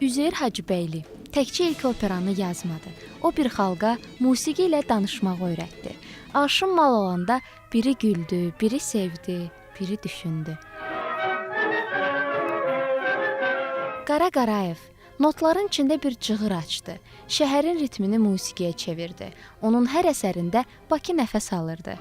Üzeyir Hacıbəyli təkcə ilk operanı yazmadı. O bir xalqa musiqi ilə danışmağı öyrətdi. Arşın mal olanda biri güldü, biri sevdi, biri düşündü. Qara Qarayev notların içində bir cığır açdı. Şəhərin ritmini musiqiyə çevirdi. Onun hər əsərində Bakı nəfəs alırdı.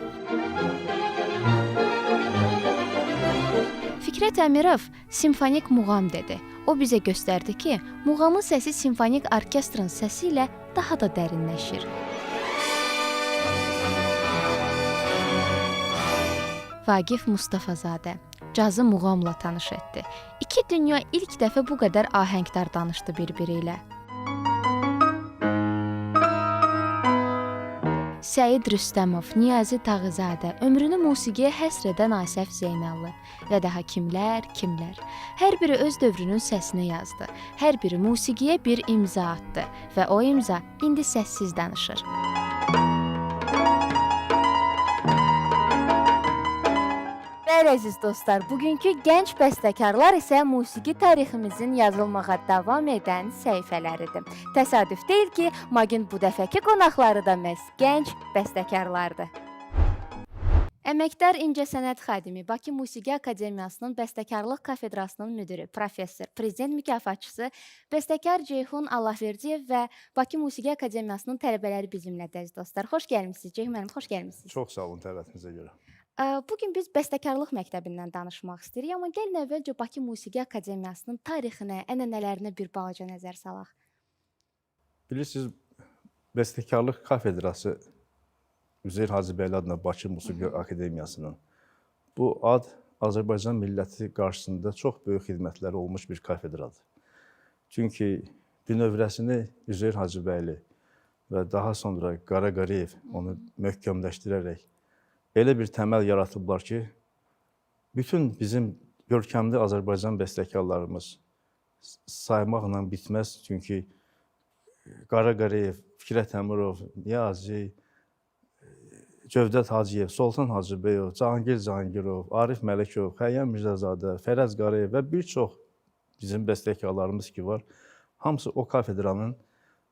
Fikrət Əmirov simfonik muğam dedi. O bizə göstərdi ki, muğamın səsi simfonik orkestrın səsi ilə daha da dərinləşir. Vaqif Mustafazadə cazı muğamla tanış etdi. İki dünya ilk dəfə bu qədər ahəngdar danışdı bir-biri ilə. Səid Rüstəmov, Niyazi Tağızadə ömrünü musiqiyə həsr edən Asəf Zeynallı və daha kimlər. Hər biri öz dövrünün səsini yazdı. Hər biri musiqiyə bir imza atdı və o imza indi səssiz danışır. Bəli, əziz dostlar, bugünkü gənc bəstəkarlar isə musiqi tariximizin yazılmağa davam edən səhifələridir. Təsadüf deyil ki, MAQ-in bu dəfəki qonaqları da məhz gənc bəstəkarlardır. Əməkdar incəsənət xadimi, Bakı Musiqi Akademiyasının Bəstəkarlıq Kafedrasının müdiri, professor, prezident mükafatçısı, bəstəkar Ceyhun Allahverdiyev və Bakı Musiqi Akademiyasının tələbələri bizimlədir, əziz dostlar. Xoş gəlmisiniz, Ceyhun müəllim, xoş gəlmisiniz. Çox sağ olun dəvətinizə görə. Bugün biz bəstəkarlıq məktəbindən danışmaq istəyirik, amma gəlin əvvəlcə Bakı Musiqi Akademiyasının tarixinə, ənənələrinə bir balaca nəzər salaq. Bilirsiniz, Bəstəkarlıq Kafedrası Üzeyir Hacıbəyli adına Bakı Musiqi Akademiyasının bu ad Azərbaycan milləti qarşısında çox böyük xidmətləri olmuş bir kafedradır. Çünki bünövrəsini Üzeyir Hacıbəyli və daha sonra Qara Qarayev onu möhkəmləşdirərək elə bir təməl yaratıblar ki, bütün bizim görkəmli Azərbaycan bəstəkarlarımız saymaqla bitməz. Çünki Qara Qarayev, Fikrət Əmirov, Niyazi, Cövdət Hacıyev, Soltan Hacıbəyov, Cahangir Cahangirov, Arif Mələkov, Xəyyəm Mirzəzadə, Fərəz Qarayev və bir çox bizim bəstəkarlarımız ki var, hamısı o kafedranın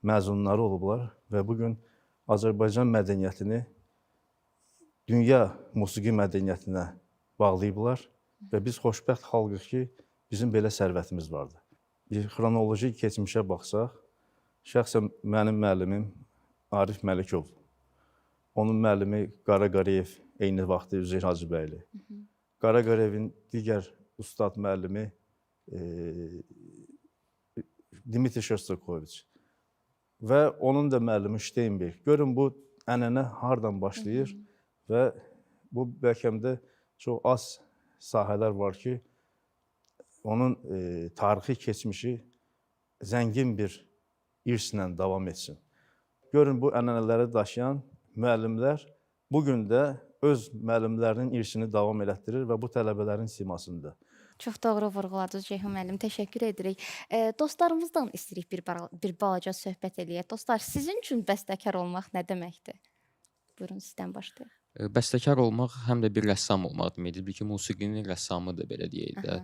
məzunları olublar və bugün Azərbaycan mədəniyyətini dünya musiqi mədəniyyətinə bağlayıblar və biz xoşbəxt xalqıq ki, bizim belə sərvətimiz vardır. Bir xronoloji keçmişə baxsaq, şəxsən mənim müəllimim Arif Mələkov, onun müəllimi Qara Qarayev, eyni vaxtı Üzeyir Hacıbəyli. Qara Qarayevin digər ustad müəllimi Dimitri Şostakoviç və onun da müəllimi Steinberg. Görün, bu ənənə hardan başlayır və bu bəlkəmdə çox az sahələr var ki, onun tarixi keçmişi zəngin bir irslə davam etsin. Görün, bu ənənələri daşıyan müəllimlər bugün də öz müəllimlərinin irsini davam elətdirir və bu tələbələrin simasında. Çox doğru vurğuladınız Ceyhun müəllim, təşəkkür edirik. Dostlarımızdan istəyirik bir balaca söhbət eləyək. Dostlar, sizin üçün bəstəkar olmaq nə deməkdir? Buyurun, sizdən başlayaq. Bəstəkar olmaq həm də bir rəssam olmaq deməkdir ki, musiqinin rəssamıdır, belə deyək də.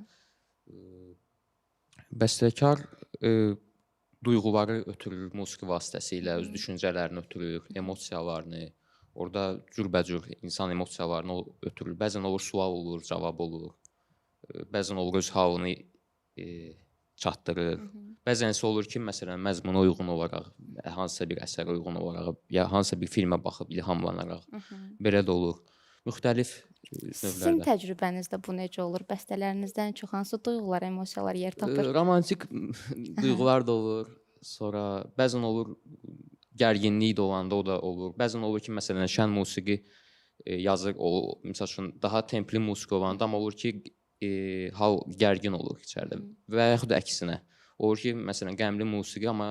Bəstəkar duyğuları ötürür musiqi vasitəsilə, öz düşüncələrini ötürür, emosiyalarını, orada cürbəcür insan emosiyalarını ötürür. Bəzən olur sual olur, cavab olur, bəzən olur öz halını çatdırır. Bəzən isə olur ki, məsələn, məzmuna uyğun olaraq, hansısa bir əsərə uyğun olaraq, ya hansısa bir filmə baxıb ilhamlanaraq, belə də olur. Müxtəlif növlərdə. Sizin təcrübənizdə bu necə olur? Bəstələrinizdən çox hansı duyğular, emosiyalar yer tapır? Romantik duyğular da olur. Sonra bəzən olur gərginlik də olanda o da olur. Bəzən olur ki, məsələn, şən musiqi yazır, məsəl üçün daha templi musiqi olanda, amma olur ki, hal gərgin olur içəridə və yaxud da əksinə. Olur ki, məsələn, qəmli musiqi, amma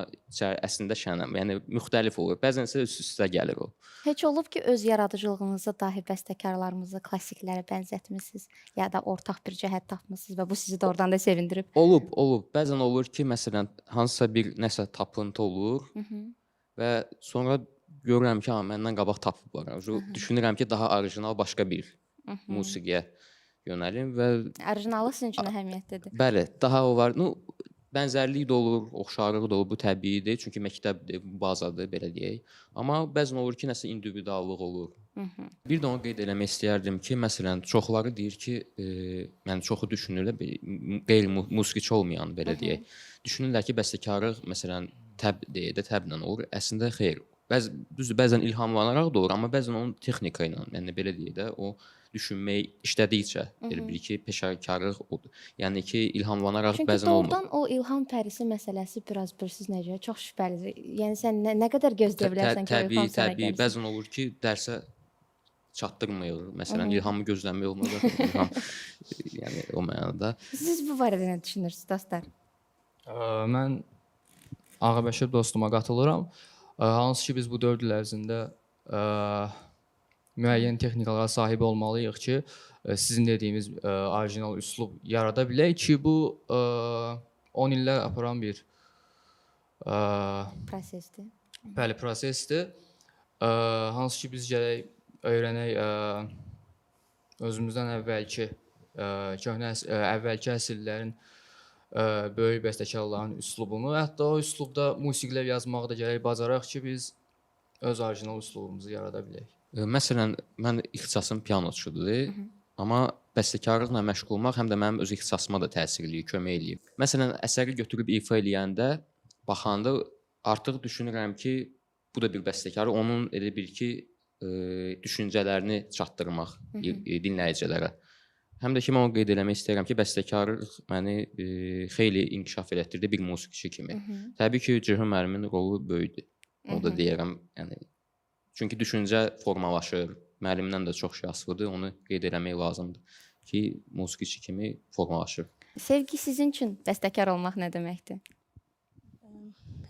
əslində şənəm, yəni müxtəlif olur. Bəzən isə üst-üstə gəlir o. Heç olub ki, öz yaradıcılığınızda dahi bəstəkarlarımızı klassiklərə bənzətmisiniz, ya da ortaq bir cəhət tapmısınız və bu sizi doğrudan da sevindirib? Olub. Bəzən olur ki, məsələn, hansısa bir nəsə tapıntı olur və sonra görürəm ki, məndən qabaq tapıblar. Düşünürəm ki, daha orijinal başqa bir musiqiyə yönəlim və Orijinalı sizin üçün əhəmiyyətlidir. bəli, daha o var. Bənzərlik də olur, oxşarlıq da olur, bu təbiidir. Çünki məktəbdir, bazadır, belə deyək. Amma bəzən olur ki, nəsə individuallıq olur. Bir də onu qeyd eləmək istəyərdim ki, məsələn, çoxları deyir ki, yəni çoxu düşünürlər, qeyri-musiqiçi olmayan, belə deyək. Düşünürlər ki, bəstəkarlıq, məsələn, təblə olur. Əslində xeyr. Düzdür, bəzən ilhamlanaraq da olur, amma bəzən onun texnika ilə, yəni belə deyək də, o düşünmək işlədikcə elə bil ki, peşəkarlıq odur. Yəni ki, ilhamlanaraq Çünki bəzən olmur. doğrudan o ilham pərisi məsələsi biraz bilirsiniz necə? Çox şübhəlidir. Yəni sən nə qədər gözləyə bilərsən ki, o ilham sənə Təbii, gəlsin? bəzən olur ki, dərsə çatdırmır. Məsələn, ilhamı gözləmək olmaz. İlham, yəni o mənada. Siz bu barədə nə düşünürsüz, dostlar? Mən Ağabəşir dostuma qatılıram. Hansı ki biz bu 4 il ərzində müəyyən texnikalara sahib olmalıyıq ki, sizin dediyiniz orijinal üslub yarada bilək ki, bu 10 illər aparan bir Prosesdir. bəli prosesdir. Hansı ki biz gərək öyrənək özümüzdən əvvəlki əvvəlki əsrlərin böyük bəstəkarların üslubunu, hətta o üslubda musiqilər yazmağı da gərək bacaraq ki, biz öz orijinal üslubumuzu yarada bilək. Məsələn, mən ixtisasım pianoçudur, amma bəstəkarlıqla məşğul olmaq həm də mənim öz ixtisasıma da təsir eləyir, kömək eləyir. Məsələn, əsəri götürüb ifa eləyəndə, baxanda artıq düşünürəm ki, bu da bir bəstəkar, onun elə bil ki, düşüncələrini çatdırmaq dinləyicilərə. Həm də ki, mən onu qeyd eləmək istəyirəm ki, bəstəkarlıq məni xeyli inkişaf elətdirdi bir musiqiçi kimi. Təbii ki, Ceyhun müəllimin rolu böyükdür. O da deyərəm, yəni çünki düşüncə formalaşır. Müəllimdən də çox şey asılıdır. Onu qeyd eləmək lazımdır ki, musiqiçi kimi formalaşır. Sevgi sizin üçün bəstəkar olmaq nə deməkdir?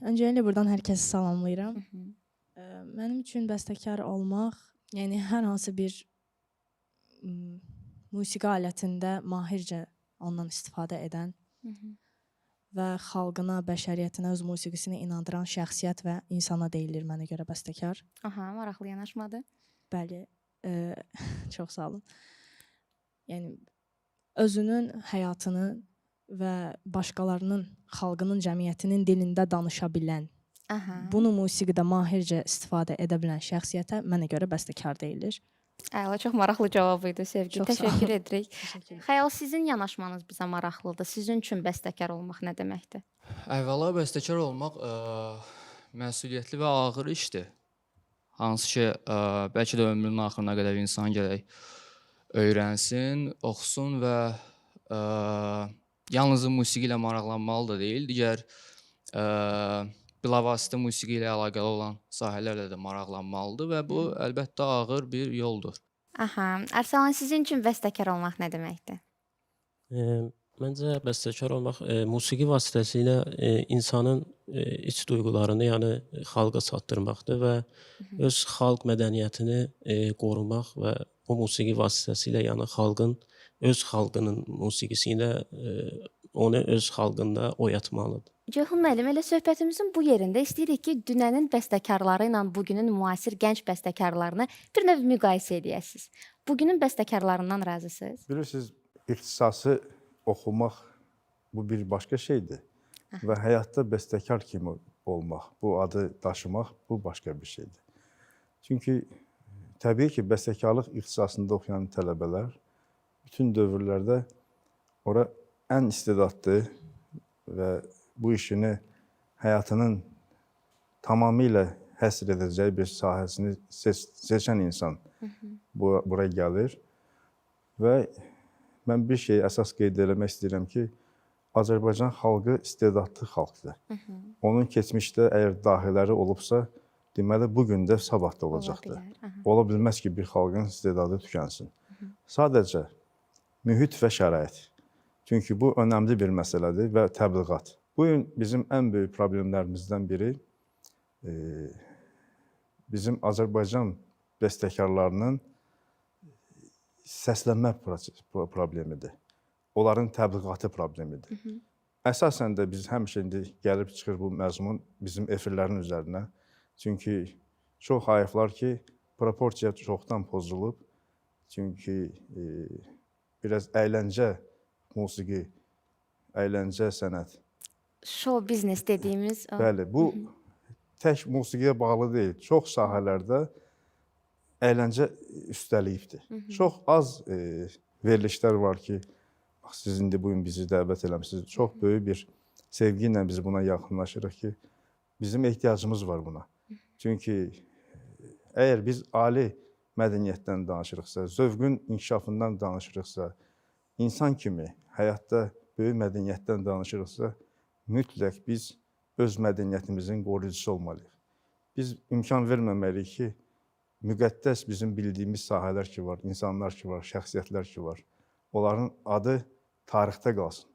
Öncəliklə buradan hər kəsi salamlayıram. Mənim üçün bəstəkar olmaq, yəni hər hansı bir musiqi alətində mahircə ondan istifadə edən və xalqına, bəşəriyyətinə, öz musiqisini inandıran şəxsiyyət və insana deyilir mənə görə bəstəkar. Aha, maraqlı yanaşmadır. Bəli, çox sağ olun. Yəni, özünün həyatını və başqalarının, xalqının, cəmiyyətinin dilində danışa bilən, bunu musiqidə mahircə istifadə edə bilən şəxsiyyətə mənə görə bəstəkar deyilir. Əla, çox maraqlı cavab idi, Sevgi. Çox sağ olun. Təşəkkür edirik. Təşəkkür ederim. Xəyal, sizin yanaşmanız bizə maraqlıdır. Sizin üçün bəstəkar olmaq nə deməkdir? Əvvəla bəstəkar olmaq məsuliyyətli və ağır işdir. Hansı ki, bəlkə də ömrünün axırına qədər insan gərək öyrənsin, oxusun və yalnız musiqi ilə maraqlanmalı da deyil, digər bilavasitə musiqi ilə əlaqəli olan sahələrlə də maraqlanmalıdır və bu əlbəttə ağır bir yoldur. Aha, Ərsəlan, sizin üçün bəstəkar olmaq nə deməkdir? Məncə bəstəkar olmaq musiqi vasitəsilə insanın iç duyğularını, yəni xalqa çatdırmaqdır və öz xalq mədəniyyətini qorumaq və o musiqi vasitəsilə, yəni xalqın öz xalqının musiqisi ilə onu öz xalqında oyatmalıdır. Ceyhun müəllim, elə söhbətimizin bu yerində istəyirik ki, dünənin bəstəkarları ilə bugünün müasir gənc bəstəkarlarını bir növ müqayisə edəsiniz. Bugünün bəstəkarlarından razısınız? Bilirsiniz, ixtisası oxumaq bu bir başqa şeydir və həyatda bəstəkar kimi olmaq, bu adı daşımaq bu başqa bir şeydir. Çünki təbii ki, bəstəkarlıq ixtisasında oxuyan tələbələr bütün dövrlərdə ora ən istedadlı və bu işini həyatının tamamilə həsr edəcəyi bir sahəsini seçən insan bura gəlir və mən bir şey əsas qeyd eləmək istəyirəm ki, Azərbaycan xalqı istedadlı xalqdır. Onun keçmişdə əgər dahiləri olubsa, deməli bugün də sabah da olacaqdır. Ola bilməz ki, bir xalqın istedadı tükənsin. Sadəcə mühit və şərait. Çünki bu önəmli bir məsələdir və təbliğat. Bu gün bizim ən böyük problemlərimizdən biri bizim Azərbaycan bəstəkarlarının səslənmə problemidir. Onların təbliğatı problemidir. Əsasən də biz həmişə indi gəlib çıxır bu məzmun bizim efirlərin üzərinə. Çünki çox hayıflar ki, proporsiya çoxdan pozulub. Çünki biraz əyləncə musiqi, əyləncə sənət. Show biznes dediyimiz o. Bəli, bu tək musiqiyə bağlı deyil. Çox sahələrdə əyləncə üstəliyibdir. Çox az verilişlər var ki, siz indi bugün bizi dəvət eləmişsiniz. Çox böyük bir sevgi ilə biz buna yaxınlaşırıq ki, bizim ehtiyacımız var buna. Çünki əgər biz ali mədəniyyətdən danışırıqsa, zövqün inkişafından danışırıqsa, insan kimi həyatda böyük mədəniyyətdən danışırıqsa, mütləq biz öz mədəniyyətimizin qoruyucusu olmalıyıq. Biz imkan verməməliyik ki, müqəddəs bizim bildiyimiz sahələr ki var, insanlar ki var, şəxsiyyətlər ki var, onların adı tarixdə qalsın.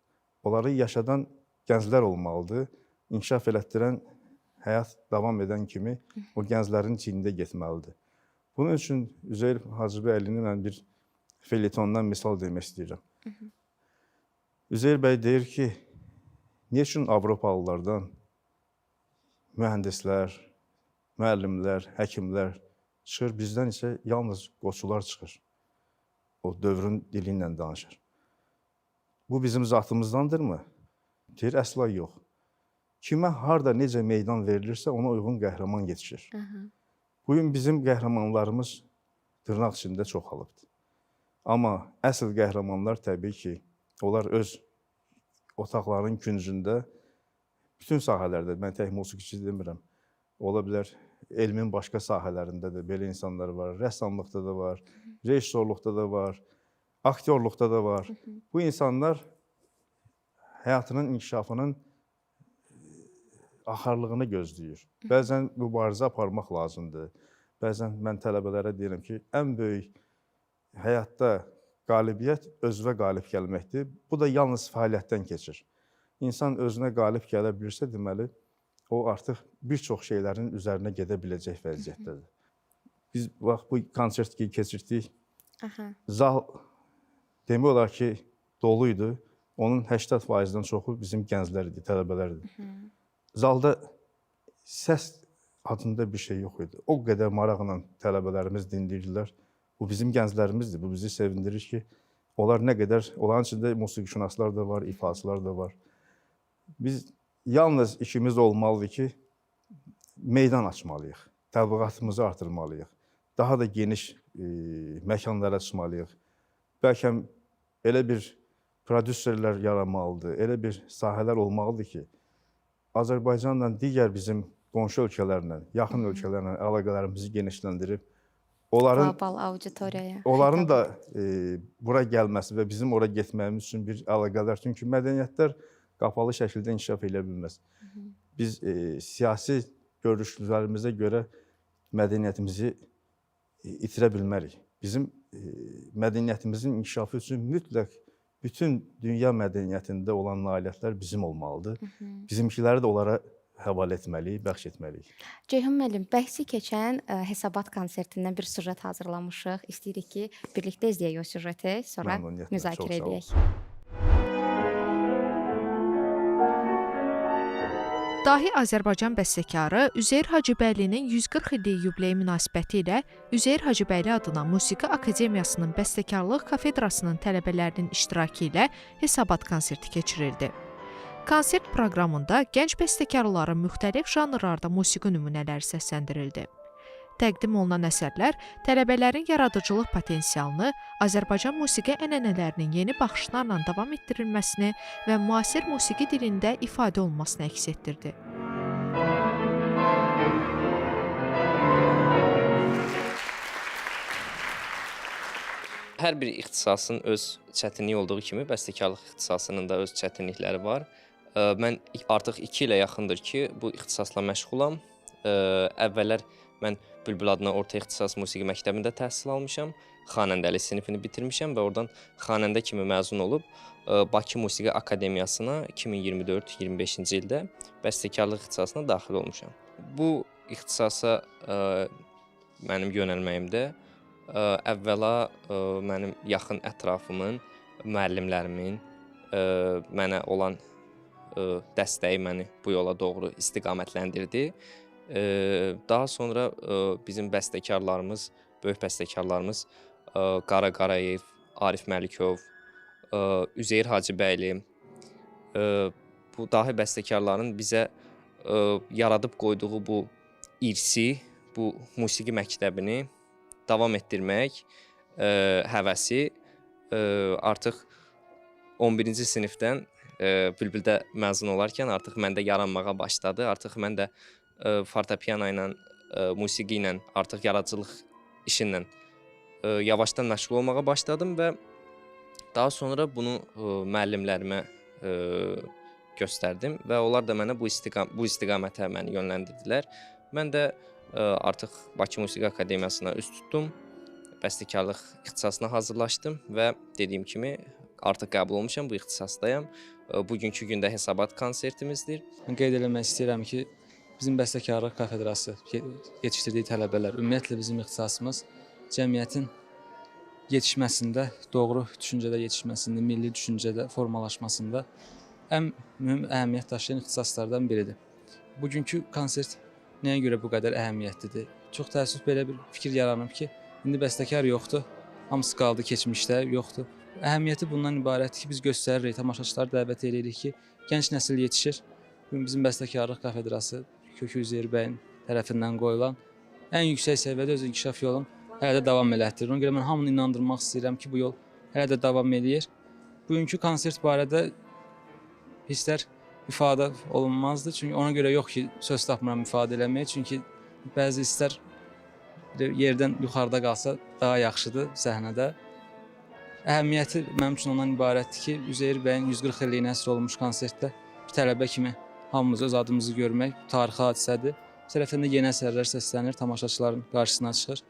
Onları yaşadan gənclər olmalıdır. İnkişaf elətdirən, həyat davam edən kimi o gənclərin çiynində getməlidir. Bunun üçün Üzeyir Hacıbəylini mən bir felyetondan misal demək istəyirəm. Üzeyir bəy deyir ki, niyə üçün Avropalılardan mühəndislər, müəllimlər, həkimlər çıxır, bizdən isə yalnız qoçular çıxır. O dövrün dili ilə danışır. Bu bizim zatımızdandırmı? Deyir, əsla yox. Kimə harda necə meydan verilirsə, ona uyğun qəhrəman yetişir. Bugün bizim qəhrəmanlarımız dırnaq içində çoxalıbdır. Amma əsl qəhrəmanlar təbii ki, onlar öz otaqların küncündə, bütün sahələrdə, mən tək musiqiçi demirəm, ola bilər, elmin başqa sahələrində də belə insanlar var, rəssamlıqda da var, rejissorluqda da var, aktyorluqda da var. Bu insanlar həyatının inkişafının axarlığını gözləyir. Bəzən mübarizə aparmaq lazımdır. Bəzən mən tələbələrə deyirəm ki, ən böyük həyatda qalibiyyət özünə qalib gəlməkdir. Bu da yalnız fəaliyyətdən keçir. İnsan özünə qalib gələ bilirsə, deməli, o artıq bir çox şeylərin üzərinə gedə biləcək vəziyyətdədir. Biz bax, bu konsert ki, keçirdik, zal demək olar ki, doluydu. Onun 80%-dən çoxu bizim gənclər idi, tələbələr idi. Zalda səs adında bir şey yox idi. O qədər maraqla tələbələrimiz dinləyirlər. Bu bizim gənclərimizdir, bu bizi sevindirir ki, onlar nə qədər, onların içində musiqişünaslar da var, ifaçılar da var. Biz yalnız işimiz olmalıdır ki, meydan açmalıyıq, təbliğatımızı artırmalıyıq, daha da geniş məkanlara çıxmalıyıq. Bəlkə elə bir prodüserlər yaranmalıdır, elə bir sahələr olmalıdır ki, Azərbaycanla digər bizim qonşu ölkələrlə, yaxın ölkələrlə əlaqələrimizi genişləndirib, Global auditoriyaya. onların da bura gəlməsi və bizim ora getməyimiz üçün bir əlaqələr. Çünki mədəniyyətlər qapalı şəkildə inkişaf edə bilməz. Biz siyasi görüşlərimizə görə mədəniyyətimizi itirə bilmərik. Bizim mədəniyyətimizin inkişafı üçün mütləq bütün dünya mədəniyyətində olan nailiyyətlər bizim olmalıdır. Bizimkiləri də onlara həvalə etməliyik, bəxş etməliyik. Ceyhun müəllim, bəhsi keçən Hesabat konsertindən bir süjet hazırlamışıq. İstəyirik ki, birlikdə izləyək o süjeti, sonra Məmnuniyyətlə, müzakirə çox sağ olun. edək. Dahi Azərbaycan bəstəkarı Üzeyir Hacıbəylinin 140 illik yubileyi münasibətilə Üzeyir Hacıbəyli adına Musiqi Akademiyasının Bəstəkarlıq Kafedrasının tələbələrinin iştirakı ilə Hesabat konserti keçirildi. Konsert proqramında gənc bəstəkarların müxtəlif janrlarda musiqi nümunələri səsləndirildi. Təqdim olunan əsərlər tələbələrin yaradıcılıq potensialını, Azərbaycan musiqi ənənələrinin yeni baxışlarla davam etdirilməsini və müasir musiqi dilində ifadə olunmasını əks etdirdi. Hər bir ixtisasın öz çətinliyi olduğu kimi, bəstəkarlıq ixtisasının da öz çətinlikləri var. Mən artıq 2 ilə yaxındır ki, bu ixtisasla məşğulam. Əvvəllər Mən Bülbül adına orta ixtisas musiqi məktəbində təhsil almışam. Xanəndəlik sinifini bitirmişəm və oradan xanəndə kimi məzun olub Bakı Musiqi Akademiyasına 2024-25-ci ildə bəstəkarlıq ixtisasına daxil olmuşam. Bu ixtisasa mənim yönəlməyimdə əvvəla mənim yaxın ətrafımın, müəllimlərimin mənə olan dəstəyi məni bu yola doğru istiqamətləndirdi. Daha sonra bizim bəstəkarlarımız, böyük bəstəkarlarımız Qara Qarayev, Arif Məlikov, Üzeyir Hacıbəyli, bu dahi bəstəkarların bizə yaradıb qoyduğu bu irsi, bu musiqi məktəbini davam etdirmək həvəsi artıq 11-ci sinifdən Bülbüldə məzun olarkən artıq məndə yaranmağa başladı. Artıq mən də fortepiano ilə, musiqi ilə, artıq yaradıcılıq işinlə yavaşdan məşğul olmağa başladım və daha sonra bunu müəllimlərimə göstərdim və onlar da mənə bu istiqamətə məni yönləndirdilər. Mən də artıq Bakı Musiqi Akademiyasına üz tutdum, bəstəkarlıq ixtisasına hazırlaşdım və dediyim kimi artıq qəbul olmuşam, bu ixtisasdayam. Bugünkü gündə hesabat konsertimizdir. Mən qeyd eləmək istəyirəm ki, bizim bəstəkarlıq kafedrası yetişdirdiyi tələbələr, ümumiyyətlə bizim ixtisasımız cəmiyyətin yetişməsində, doğru düşüncədə yetişməsində, milli düşüncədə formalaşmasında ən mühüm əhəmiyyət daşıyan ixtisaslardan biridir. Bugünkü konsert nəyə görə bu qədər əhəmiyyətlidir? Çox təəssüf belə bir fikir yaranıb ki, indi bəstəkar yoxdur, hamısı qaldı keçmişdə, yoxdur. Əhəmiyyəti bundan ibarətdir ki, biz göstəririk, tamaşaçıları dəvət edirik ki, gənc nəsil yetişir. Bugün bizim bəstəkarlıq kafedrası Kökü Üzeyir bəyin tərəfindən qoyulan ən yüksək səviyyədə öz inkişaf yolunu hələ də davam elətdirir. Ona görə mən hamını inandırmaq istəyirəm ki, bu yol hələ də davam eləyir. Bugünkü konsert barədə hisslər ifadə olunmazdı. Çünki ona görə yox ki, söz tapmıram ifadə eləməyə. Çünki bəzi hisslər yerdən yuxarıda qalsa daha yaxşıdır səhnədə. Əhəmiyyəti mənim üçün ondan ibarətdir ki, Üzeyir bəyin 140 illiyinə həsr olunmuş konsertdə bir tələbə kimi hamımız öz adımızı görmək tarixi hadisədir. Bu tərəfdən də yeni əsərlər səslənir, tamaşaçıların qarşısına çıxır.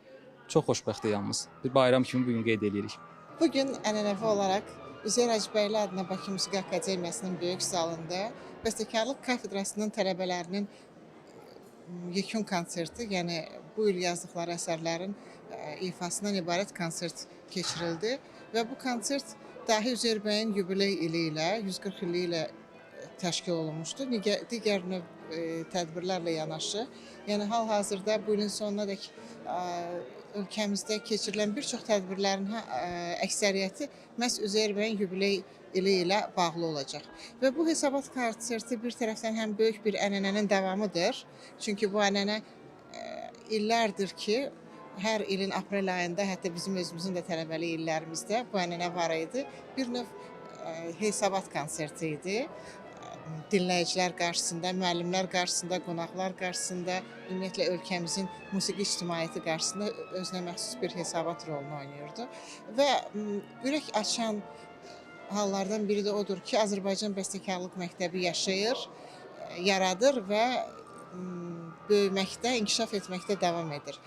Çox xoşbəxtlik yalnız. Bir bayram kimi bugün qeyd edirik. Bugün ənənəvi olaraq Üzeyir Hacıbəyli adına Bakı Musiqi Akademiyasının böyük zalında bəstəkarlıq kafedrasının tələbələrinin yekun konserti, yəni bu il yazdıqları əsərlərin ifasından ibarət konsert keçirildi və bu konsert dahi Üzeyir bəyin yubiley ili ilə, 140 ili ilə təşkil olunmuşdur. Digər növ tədbirlərlə yanaşı, yəni hal-hazırda bu ilin sonuna dək ölkəmizdə keçirilən bir çox tədbirlərin əksəriyyəti məhz Üzeyir bəyin yubiley ili ilə bağlı olacaq. Və bu hesabat konserti bir tərəfdən həm böyük bir ənənənin davamıdır. Çünki bu ənənə illərdir ki, hər ilin aprel ayında, hətta bizim özümüzün də tələbəlik illərimizdə bu ənənə var idi. Bir növ hesabat konserti idi. Dinləyicilər qarşısında, müəllimlər qarşısında, qonaqlar qarşısında, ümumiyyətlə ölkəmizin musiqi ictimaiyyəti qarşısında özünə məxsus bir hesabat rolunu oynayırdı. Və ürək açan hallardan biri də odur ki, Azərbaycan Bəstəkarlıq Məktəbi yaşayır, yaradır və böyüməkdə, inkişaf etməkdə davam edir.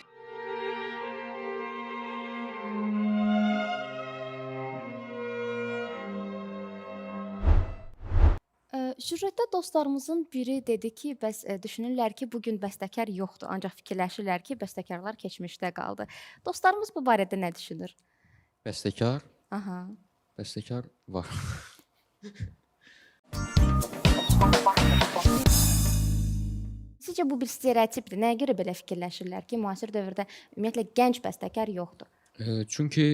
Süjetdə dostlarımızın biri dedi ki, bəs düşünürlər ki, bugün bəstəkar yoxdur, ancaq fikirləşirlər ki, bəstəkarlar keçmişdə qaldı. Dostlarımız bu barədə nə düşünür? Bəstəkar? Aha. Bəstəkar var. Sizcə bu bir stereotipdir. Nəyə görə belə fikirləşirlər ki, müasir dövrdə ümumiyyətlə gənc bəstəkar yoxdur? Çünki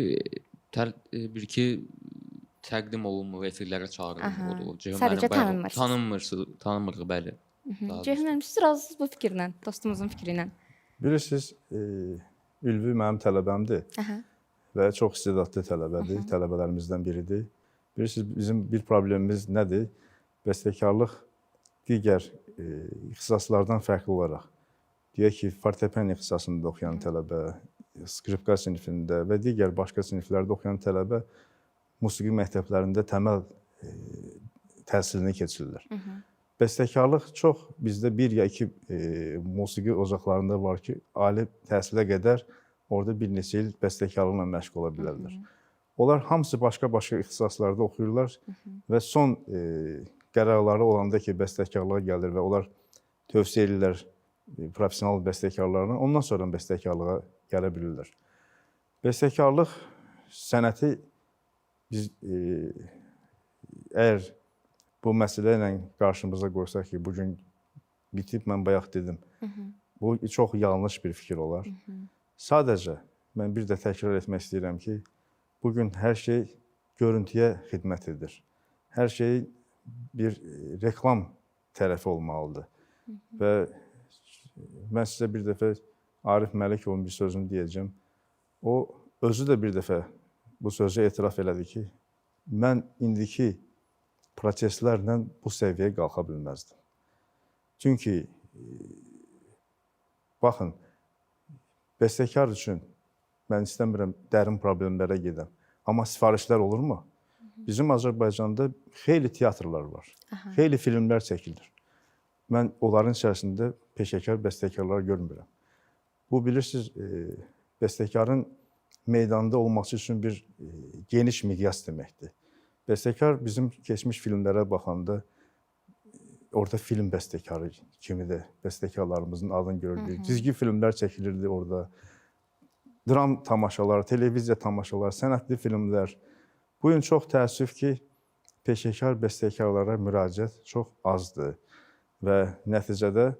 bir-iki təqdim olunmur, efirlərə çağırılmır. Sadəcə tanınmırsınız. Tanınmırıq, bəli. Ceyhun müəllim, siz razısınız bu fikirlə, dostumuzun fikri ilə? Bilirsiniz, Ülvi mənim tələbəmdir və çox istedadlı tələbədir, tələbələrimizdən biridir. Bilirsiniz, bizim bir problemimiz nədir? Bəstəkarlıq digər ixtisaslardan fərqli olaraq, deyək ki, fortepiano ixtisasında oxuyan tələbə, skripka sinifində və digər başqa siniflərdə oxuyan tələbə musiqi məktəblərində təməl təhsilini keçirirlər. Bəstəkarlıq çox bizdə bir ya iki musiqi ocaqlarında var ki, ali təhsilə qədər orada bir neçə il bəstəkarlıqla məşğul ola bilərlər. Onlar hamısı başqa-başqa ixtisaslarda oxuyurlar və son qərarları olanda ki, bəstəkarlığa gəlir və onlar tövsiyə edirlər professional bəstəkarlarına, ondan sonra bəstəkarlığa gələ bilirlər. Bəstəkarlıq sənəti biz əgər bu məsələ ilə qarşımıza qoysaq ki, bugün bitib, mən bayaq dedim, bu çox yanlış bir fikir olar. Sadəcə, mən bir də təkrar etmək istəyirəm ki, bugün hər şey görüntüyə xidmət edir. Hər şey bir reklam tərəfi olmalıdır. Və mən sizə bir dəfə Arif Məlikovun bir sözünü deyəcəm. O, özü də bir dəfə bu sözü etiraf elədi ki, mən indiki proseslərlə bu səviyyəyə qalxa bilməzdim. Çünki, baxın, bəstəkar üçün mən istəmirəm dərin problemlərə gedəm. Amma sifarişlər olurmu? Bizim Azərbaycanda xeyli teatrlar var, xeyli filmlər çəkilir. Mən onların içərisində peşəkar bəstəkarlar görmürəm. Bu, bilirsiniz, bəstəkarın meydanda olması üçün bir geniş miqyas deməkdir. Bəstəkar bizim keçmiş filmlərə baxanda orada film bəstəkarı kimi də bəstəkarlarımızın adını gördük. Cizgi filmlər çəkilirdi orada. Dram tamaşaları, televiziya tamaşaları, sənətli filmlər. Bu gün çox təəssüf ki, peşəkar bəstəkarlara müraciət çox azdır və nəticədə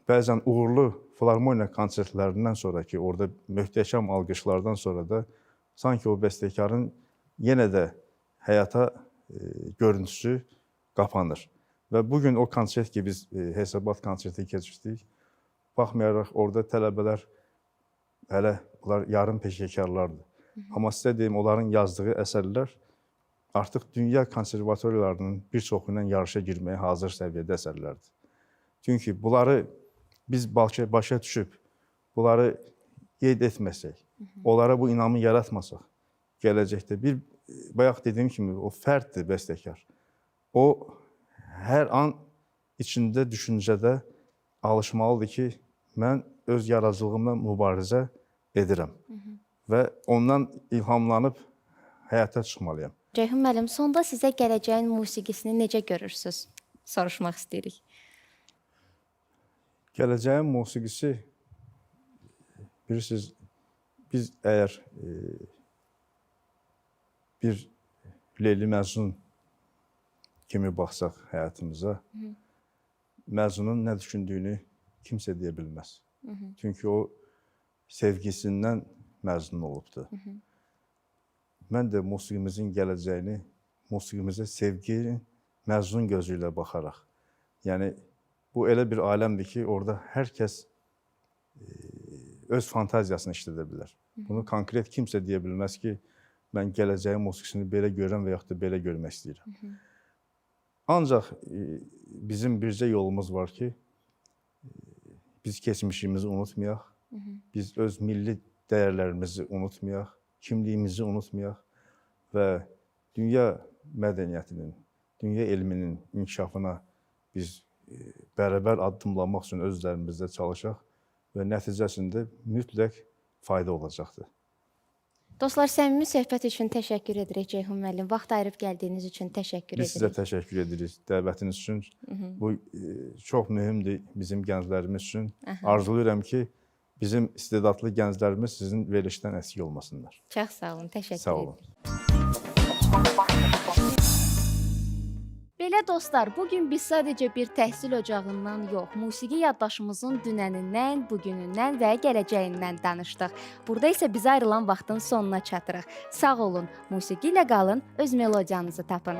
bəzən uğurlu filarmoniya konsertlərindən sonra ki, orada möhtəşəm alqışlardan sonra da sanki o bəstəkarın yenə də həyata görüntüsü qapanır. Və bugün o konsert ki, biz Hesabat konserti keçirdik, baxmayaraq orada tələbələr hələ onlar yarım peşəkarlardır. Amma sizə deyim, onların yazdığı əsərlər artıq dünya konservatoriyalarının bir çoxu ilə yarışa girməyə hazır səviyyədə əsərlərdir. Çünki bunları biz başa düşüb, bunları qeyd etməsək, onlara bu inamı yaratmasaq, gələcəkdə bir, bayaq dediyim kimi, o fərddir bəstəkar. O, hər an içində, düşüncədə alışmalıdır ki, mən öz yaradıcılığımla mübarizə edirəm və ondan ilhamlanıb həyata çıxmalıyam. Ceyhun müəllim, sonda sizə gələcəyin musiqisini necə görürsünüz? Soruşmaq istəyirik. Gələcəyin musiqisi, bilirsiniz, biz əgər bir Leyli Məcnun kimi baxsaq həyatımıza, Məcnunun nə düşündüyünü kimsə deyə bilməz. Çünki o sevgisindən Məcnun olubdur. Mən də musiqimizin gələcəyini, musiqimizə sevgi, Məcnun gözü ilə baxaraq, yəni bu elə bir aləmdir ki, orada hər kəs öz fantaziyasını işlədə bilər. Bunu konkret kimsə deyə bilməz ki, mən gələcəyin musiqisini belə görürəm və yaxud da belə görmək istəyirəm. Ancaq bizim bircə yolumuz var ki, biz keçmişimizi unutmayaq, biz öz milli dəyərlərimizi unutmayaq, kimliyimizi unutmayaq və dünya mədəniyyətinin, dünya elminin inkişafına biz bərabər addımlamaq üçün özlərimizdə çalışaq və nəticəsində mütləq fayda olacaqdır. Dostlar, səmimi söhbət üçün təşəkkür edirik Ceyhun müəllim. Vaxt ayırıb gəldiyiniz üçün təşəkkür edirik. Biz sizə təşəkkür edirik dəvətiniz üçün. Bu çox mühümdür bizim gənclərimiz üçün. Arzulayıram ki, bizim istedadlı gənclərimiz sizin verilişdən əksik olmasınlar. Çox sağ olun, təşəkkür Sağ olun. Belə dostlar, bugün biz sadəcə bir təhsil ocağından yox, musiqi yaddaşımızın dünənindən, bugünündən və gələcəyindən danışdıq. Burada isə bizə ayrılan vaxtın sonuna çatırıq. Sağ olun, musiqi ilə qalın, öz melodiyanızı tapın.